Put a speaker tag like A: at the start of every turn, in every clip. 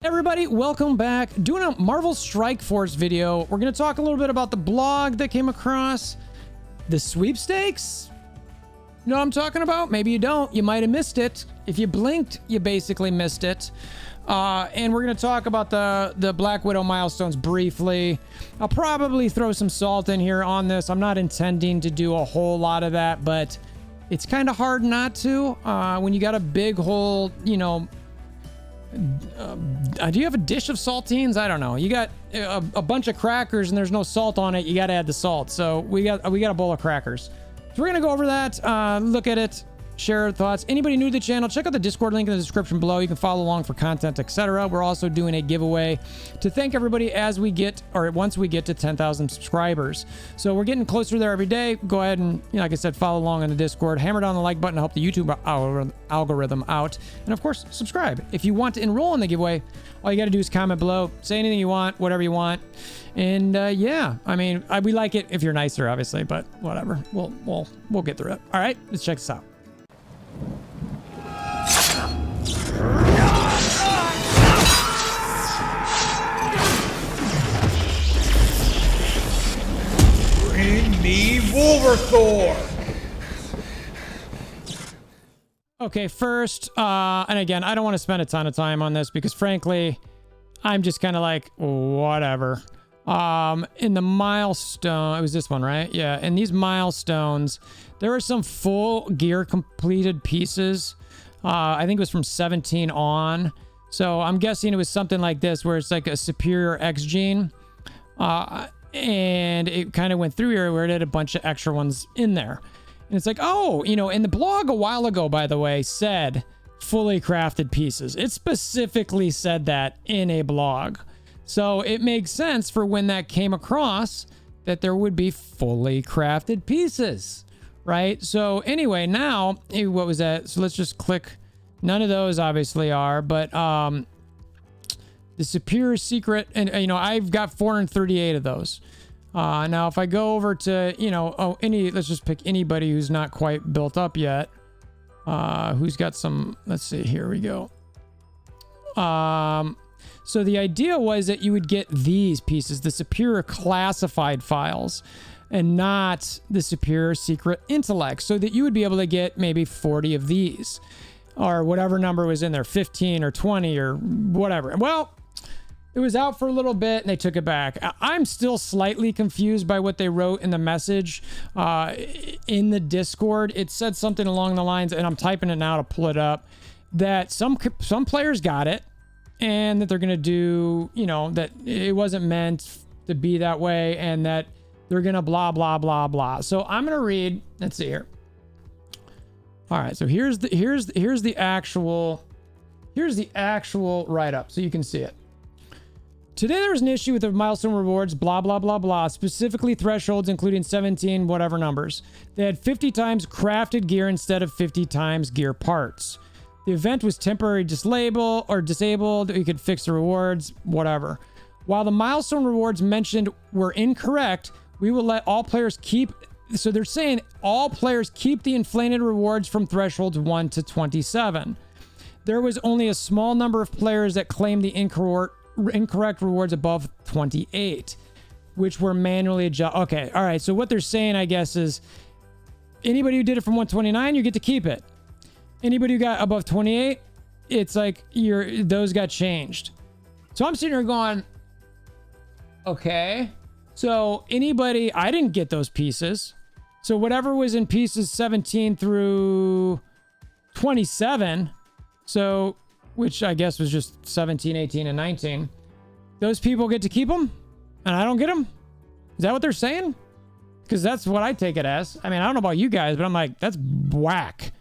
A: Everybody, welcome back. Doing a Marvel Strike Force video. We're going to talk a little bit about the blog that came across. The sweepstakes? You know what I'm talking about? Maybe you don't. You might have missed it. If you blinked, you basically missed it. And we're going to talk about the Black Widow milestones briefly. I'll probably throw some salt in here on this. I'm not intending to do a whole lot of that, but it's kind of hard not to. When you got a big whole, you know, do you have a dish of saltines? I don't know. You got a bunch of crackers and there's no salt on it. You got to add the salt. So we got a bowl of crackers. So we're gonna go over that, look at it, share our thoughts. Anybody new to the channel, check out the Discord link in the description below. You can follow along for content, etc. We're also doing a giveaway to thank everybody as we get, or once we get to 10,000 subscribers. So we're getting closer there every day. Go ahead and, you know, like I said, follow along on the Discord. Hammer down the like button to help the YouTube algorithm out. And of course, subscribe. If you want to enroll in the giveaway, all you got to do is comment below, say anything you want, whatever you want. And yeah, I mean, we like it if you're nicer, obviously, but whatever. We'll get through it. All right, let's check this out.
B: Bring me WolverThor!
A: Okay, first, and again, I don't want to spend a ton of time on this because frankly, I'm just kind of like, whatever. In the milestone, it was this one, right? Yeah, in these milestones, there were some full gear completed pieces. I think it was from 17 on. So I'm guessing it was something like this, where it's like a superior X gene. And it kind of went through here where it had a bunch of extra ones in there. And it's like, oh, you know, and the blog a while ago, by the way, said fully crafted pieces. It specifically said that in a blog. So it makes sense for when that came across that there would be fully crafted pieces, right? So anyway, now, what was that? So let's just click. None of those obviously are, but the superior secret, and you know, I've got 438 of those. Now, if I go over to, you know, let's just pick anybody who's not quite built up yet. Who's got some, let's see, here we go. So the idea was that you would get these pieces, the superior classified files, and not the superior secret intellect, so that you would be able to get maybe 40 of these, or whatever number was in there, 15 or 20 or whatever. Well, it was out for a little bit and they took it back. I'm still slightly confused by what they wrote in the message in the Discord. It said something along the lines, and I'm typing it now to pull it up, that some players got it, and that they're going to do, you know, that it wasn't meant to be that way, and that they're going to blah, blah, blah, blah. So I'm going to read, let's see here. All right. So here's the actual write-up, so you can see it. Today there was an issue with the milestone rewards, blah, blah, blah, blah, specifically thresholds, including 17, whatever numbers. They had 50 times crafted gear instead of 50 times gear parts. The event was temporarily disabled. You could fix the rewards, whatever. While the milestone rewards mentioned were incorrect, we will let all players keep. So they're saying all players keep the inflated rewards from thresholds 1 to 27. There was only a small number of players that claimed the incorrect rewards above 28, which were manually adjusted. Okay, all right. So what they're saying, I guess, is anybody who did it from 129, you get to keep it. Anybody who got above 28, it's like those got changed. So I'm sitting here going, okay. So anybody, I didn't get those pieces. So whatever was in pieces 17 through 27, so which I guess was just 17, 18, and 19, those people get to keep them, and I don't get them? Is that what they're saying? Because that's what I take it as. I mean, I don't know about you guys, but I'm like, that's whack.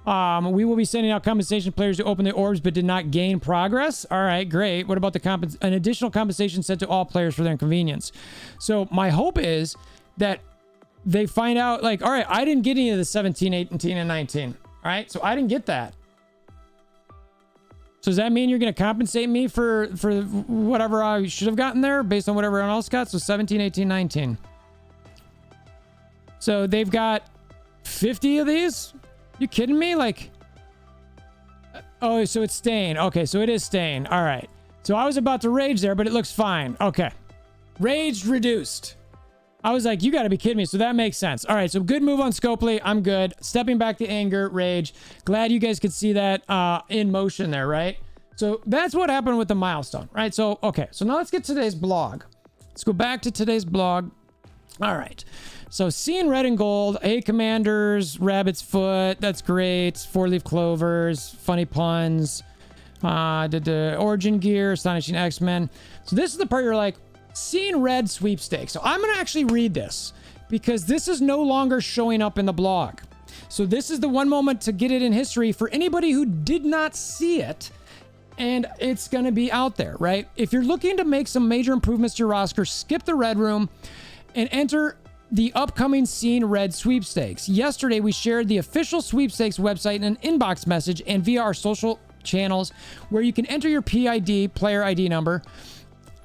A: We will be sending out compensation players who open the orbs but did not gain progress. All right, great. What about an additional compensation sent to all players for their inconvenience? So my hope is that they find out, like, all right, I didn't get any of the 17, 18, and 19. All right, so I didn't get that. So does that mean you're going to compensate me for whatever I should have gotten there based on what everyone else got? So 17, 18, 19. So they've got 50 of these? You kidding me? Like, oh, so it's staying. Okay, so it is staying. All right. So I was about to rage there, but it looks fine. Okay. Rage reduced. I was like, you got to be kidding me. So that makes sense. All right. So good move on Scopely. I'm good. Stepping back to anger, rage. Glad you guys could see that in motion there, right? So that's what happened with the milestone, right? So, okay. So now let's get to today's blog. Let's go back to today's blog. All right. So seeing red and gold, hey commanders, rabbit's foot. That's great. 4-leaf clovers, funny puns. The origin gear, astonishing X-Men. So this is the part you're like, seeing red sweepstakes. So I'm going to actually read this because this is no longer showing up in the blog. So this is the one moment to get it in history for anybody who did not see it. And it's going to be out there, right? If you're looking to make some major improvements to your roster, skip the red room and enter the upcoming Seeing Red sweepstakes. Yesterday, we shared the official sweepstakes website in an inbox message and via our social channels where you can enter your PID, player ID number,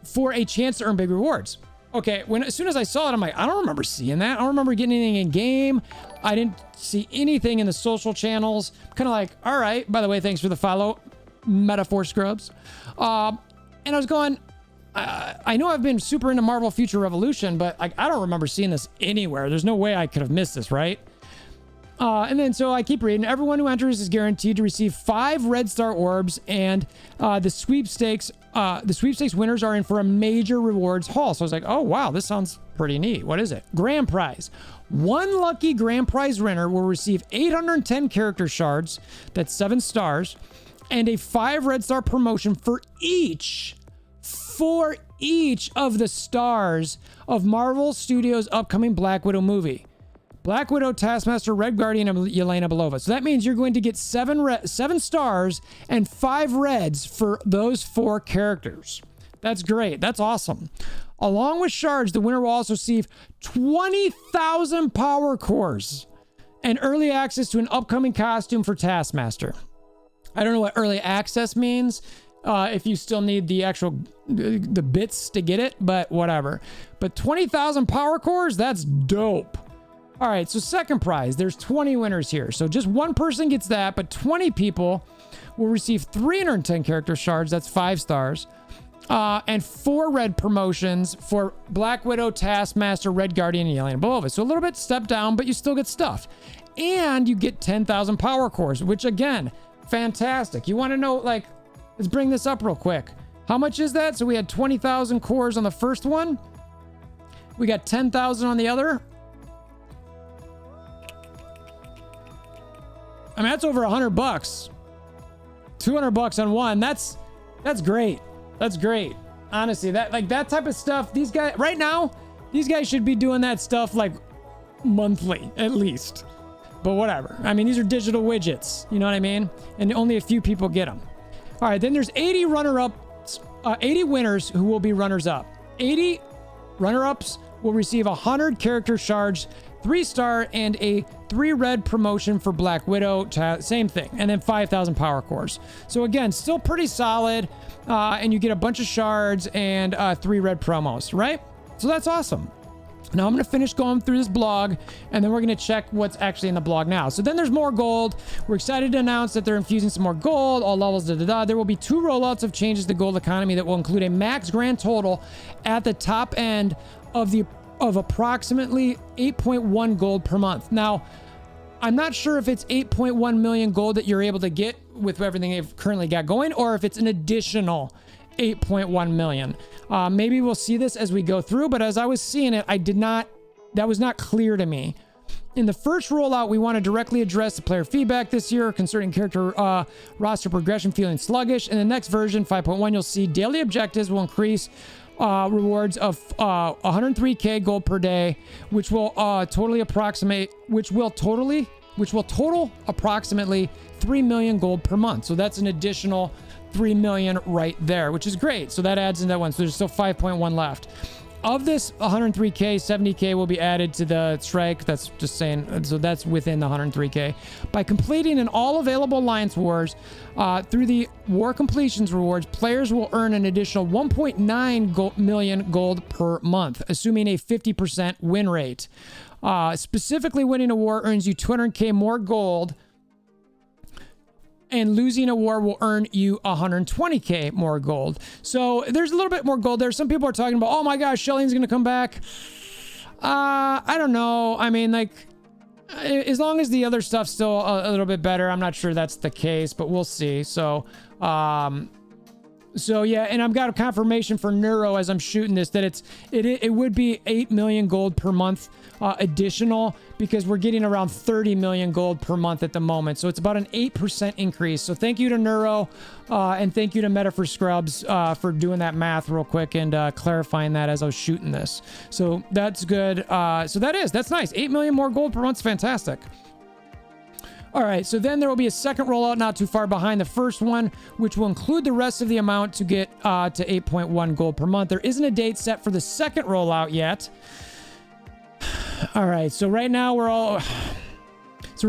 A: for a chance to earn big rewards. Okay, as soon as I saw it, I'm like, I don't remember seeing that. I don't remember getting anything in game. I didn't see anything in the social channels. Kind of like, all right, by the way, thanks for the follow, Metaphor Scrubs. And I was going, I know I've been super into Marvel Future Revolution, but I don't remember seeing this anywhere. There's no way I could have missed this, right? And then so I keep reading. Everyone who enters is guaranteed to receive 5 red star orbs, and the sweepstakes winners are in for a major rewards haul. So I was like, oh wow, this sounds pretty neat. What is it? Grand prize. One lucky grand prize winner will receive 810 character shards, that's 7 stars, and a 5 red star promotion for each of the stars of Marvel Studios' upcoming Black Widow movie. Black Widow, Taskmaster, Red Guardian, and Yelena Belova. So that means you're going to get 7 stars and 5 reds for those 4 characters. That's great. That's awesome. Along with shards, the winner will also receive 20,000 power cores and early access to an upcoming costume for Taskmaster. I don't know what early access means. If you still need the actual the bits to get it, but whatever. But 20,000 power cores, that's dope. All right, so second prize, there's 20 winners here. So just one person gets that, but 20 people will receive 310 character shards, that's 5 stars, and 4 red promotions for Black Widow, Taskmaster, Red Guardian, and Yelena Belova. So a little bit step down, but you still get stuff. And you get 10,000 power cores, which again, fantastic. You want to know, like, let's bring this up real quick. How much is that? So we had 20,000 cores on the first one. We got 10,000 on the other. I mean, that's over $100. $200 on one. That's great. That's great. Honestly, that type of stuff, these guys right now, these guys should be doing that stuff like monthly at least. But whatever. I mean, these are digital widgets. You know what I mean? And only a few people get them. All right, then there's 80 runner-ups, 80 winners who will be runners-up. 80 runner-ups will receive 100 character shards, 3-star, and a 3 red promotion for Black Widow. Same thing. And then 5,000 power cores. So again, still pretty solid. And you get a bunch of shards and 3 red promos, right? So that's awesome. Now I'm going to finish going through this blog, and then we're going to check what's actually in the blog now. So then there's more gold. We're excited to announce that they're infusing some more gold, all levels, There will be 2 rollouts of changes to the gold economy that will include a max grand total at the top end of approximately 8.1 gold per month. Now, I'm not sure if it's 8.1 million gold that you're able to get with everything they've currently got going, or if it's an additional 8.1 million. Maybe we'll see this as we go through, but as I was seeing it, that was not clear to me. In the first rollout, we want to directly address the player feedback this year concerning character roster progression feeling sluggish. In the next version, 5.1, you'll see daily objectives will increase rewards of 103k gold per day, which will total approximately 3 million gold per month. So that's an additional 3 million right there, which is great. So that adds in that one. So there's still 5.1 left. Of this 103k, 70k will be added to the strike. That's just saying, so that's within the 103k. By completing in all available alliance wars through the war completions rewards, players will earn an additional 1.9 million gold per month, assuming a 50% win rate. Specifically, winning a war earns you 200k more gold and losing a war will earn you 120k more gold. So there's a little bit more gold there. Some people are talking about, oh my gosh, Shelling's going to come back. I don't know. I mean, like, as long as the other stuff's still a little bit better, I'm not sure that's the case, but we'll see. So yeah, and I've got a confirmation for Neuro as I'm shooting this that it would be 8 million gold per month additional, because we're getting around 30 million gold per month at the moment. So it's about an 8% increase. So thank you to Neuro and thank you to Meta for Scrubs for doing that math real quick and clarifying that as I was shooting this. So that's good. So that's nice. 8 million more gold per month is fantastic. All right, so then there will be a second rollout not too far behind the first one, which will include the rest of the amount to get to 8.1 gold per month. There isn't a date set for the second rollout yet. All right, so right now we're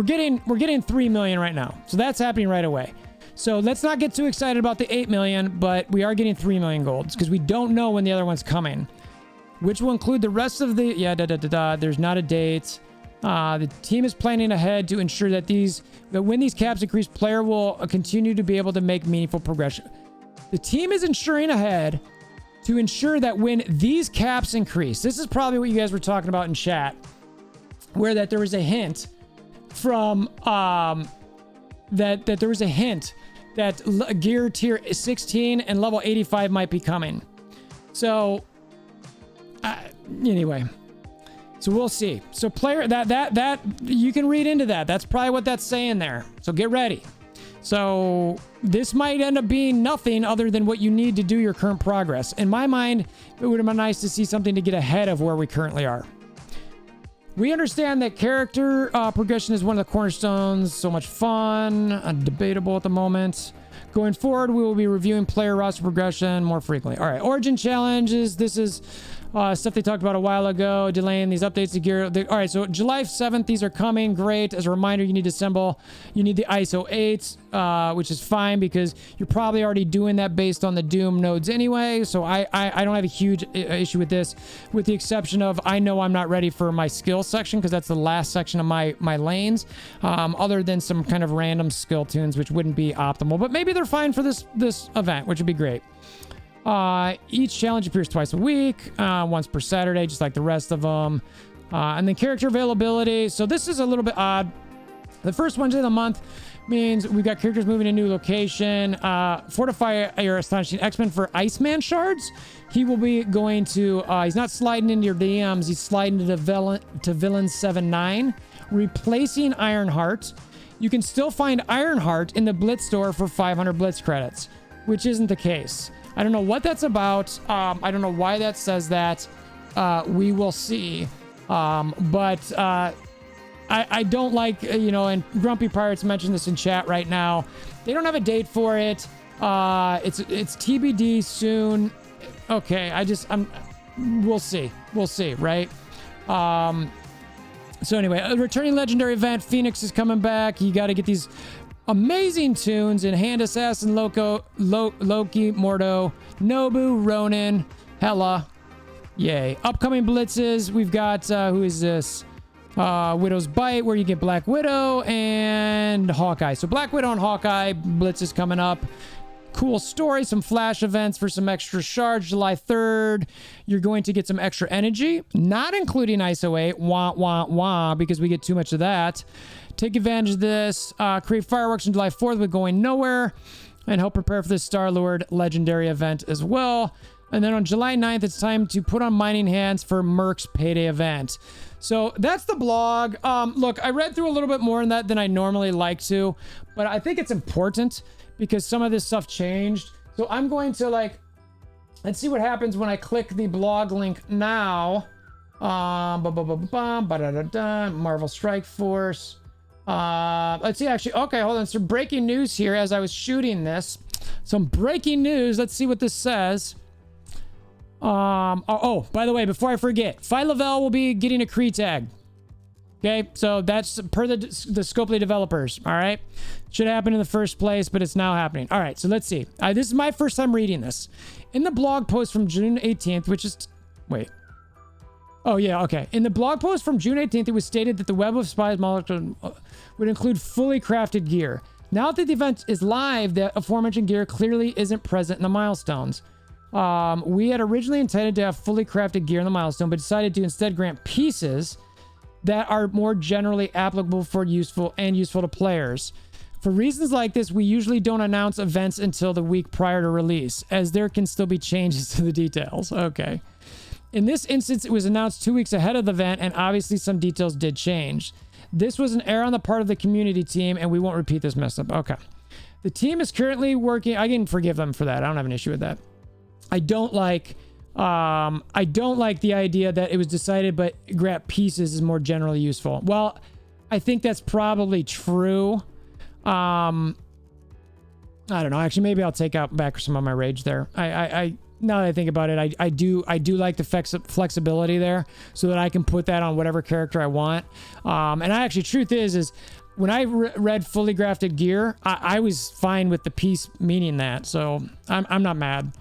A: getting 3 million right now. So that's happening right away. So let's not get too excited about the 8 million, but we are getting 3 million golds because we don't know when the other one's coming, which will include the rest of the, there's not a date. The team is planning ahead to ensure that when these caps increase, player will continue to be able to make meaningful progression. The team is ensuring ahead to ensure that when these caps increase, this is probably what you guys were talking about in chat, where that there was a hint from that there was a hint that gear tier 16 and level 85 might be coming. So anyway. So we'll see. So player that you can read into that. That's probably what that's saying there. So get ready. So this might end up being nothing other than what you need to do your current progress. In my mind, it would have been nice to see something to get ahead of where we currently are. We understand that character progression is one of the cornerstones. So much fun. Debatable at the moment. Going forward, we will be reviewing player roster progression more frequently. All right, origin challenges. This is stuff they talked about a while ago, delaying these updates to gear. All right, so July 7th, these are coming. Great. As a reminder, you need to assemble. You need the ISO 8, which is fine because you're probably already doing that based on the Doom nodes anyway. So I don't have a huge issue with this, with the exception of I know I'm not ready for my skill section because that's the last section of my lanes, other than some kind of random skill tunes, which wouldn't be optimal. But maybe they're fine for this event, which would be great. Each challenge appears twice a week, once per Saturday, just like the rest of them. And then character availability. So this is a little bit odd. The first Wednesday of the month means we've got characters moving to a new location. Fortify your Astonishing X-Men for Iceman shards. He will be going to, he's not sliding into your DMs, he's sliding to Villain 7-9, replacing Ironheart. You can still find Ironheart in the Blitz store for 500 Blitz credits, which isn't the case. I don't know what that's about. I don't know why that says that. We will see. But I don't like, and Grumpy Pirates mentioned this in chat right now. They don't have a date for it. It's TBD soon. Okay, we'll see. We'll see, right? So anyway, a returning legendary event. Phoenix is coming back. You got to get these amazing tunes in Hand Assassin, Loki, Mordo, Nobu, Ronin, Hela. Yay. Upcoming blitzes. We've got, who is this? Widow's Bite, where you get Black Widow and Hawkeye. So Black Widow and Hawkeye blitz is coming up. Cool story, some flash events for some extra shards. July 3rd, you're going to get some extra energy, not including ISO 8, wah, because we get too much of that. Take advantage of this. Create fireworks on July 4th with Going Nowhere, and help prepare for this Star-Lord legendary event as well. And then on July 9th, it's time to put on mining hands for Merc's payday event. So that's the blog. Look, I read through a little bit more in that than I normally like to, but I think it's important because some of this stuff changed. So I'm going to let's see what happens when I click the blog link now. Marvel Strike Force. Let's see, actually, okay, hold on. Some breaking news here as I was shooting this. Some breaking news. Let's see what this says. Oh, by the way, before I forget, phyla-vell will be getting a Cree tag. Okay, so that's per the Scopely developers. All right, should happen in the first place, but it's now happening. All right, so let's see. This is my first time reading this. In the blog post from June 18th, which is wait. Oh yeah, okay. In the blog post from June 18th, it was stated that the Web of Spies molecule would include fully crafted gear. Now that the event is live, the aforementioned gear clearly isn't present in the milestones. We had originally intended to have fully crafted gear in the milestone, but decided to instead grant pieces that are more generally applicable for useful to players. For reasons like this, we usually don't announce events until the week prior to release, as there can still be changes to the details. Okay. In this instance, it was announced 2 weeks ahead of the event, and obviously some details did change. This was an error on the part of the community team, and we won't repeat this mess up. Okay. The team is currently working... I can forgive them for that. I don't have an issue with that. I don't like the idea that it was decided, but grab pieces is more generally useful. Well, I think that's probably true. I don't know. Actually, maybe I'll take out back some of my rage there. I now that I think about it, I do like the flexibility there, so that I can put that on whatever character I want. And actually, truth is when I read fully grafted gear, I was fine with the piece meaning that. So I'm not mad.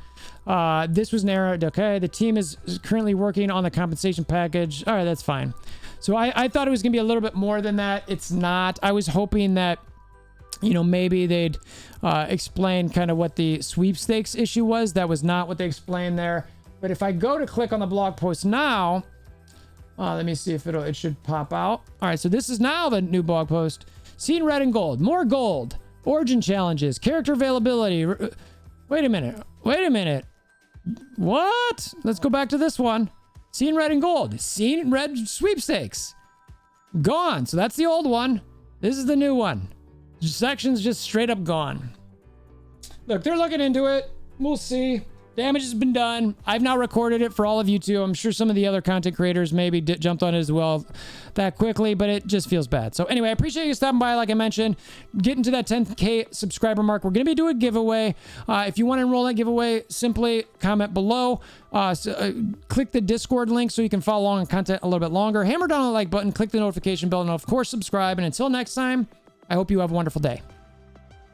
A: This was an error. Okay, the team is currently working on the compensation package. All right, that's fine. So I thought it was gonna be a little bit more than that. It's not. I was hoping that, you know, maybe they'd explain kind of what the sweepstakes issue was. That was not what they explained there. But if I go to click on the blog post now, let me see if it should pop out. All right, so this is now the new blog post. Seen red and gold, more gold, origin challenges, character availability. Wait a minute. What? Let's go back to this one. Seen red and gold, seen red sweepstakes. Gone. So that's the old one. This is the new one. Section's just straight up gone. Look, they're looking into it. We'll see. Damage has been done. I've now recorded it for all of you too. I'm sure some of the other content creators maybe jumped on it as well that quickly, but it just feels bad. So anyway, I appreciate you stopping by. Like I mentioned, getting to that 10K subscriber mark. We're going to be doing a giveaway. If you want to enroll in that giveaway, simply comment below. Click the Discord link so you can follow along on content a little bit longer. Hammer down on the like button, click the notification bell, and of course subscribe. And until next time, I hope you have a wonderful day.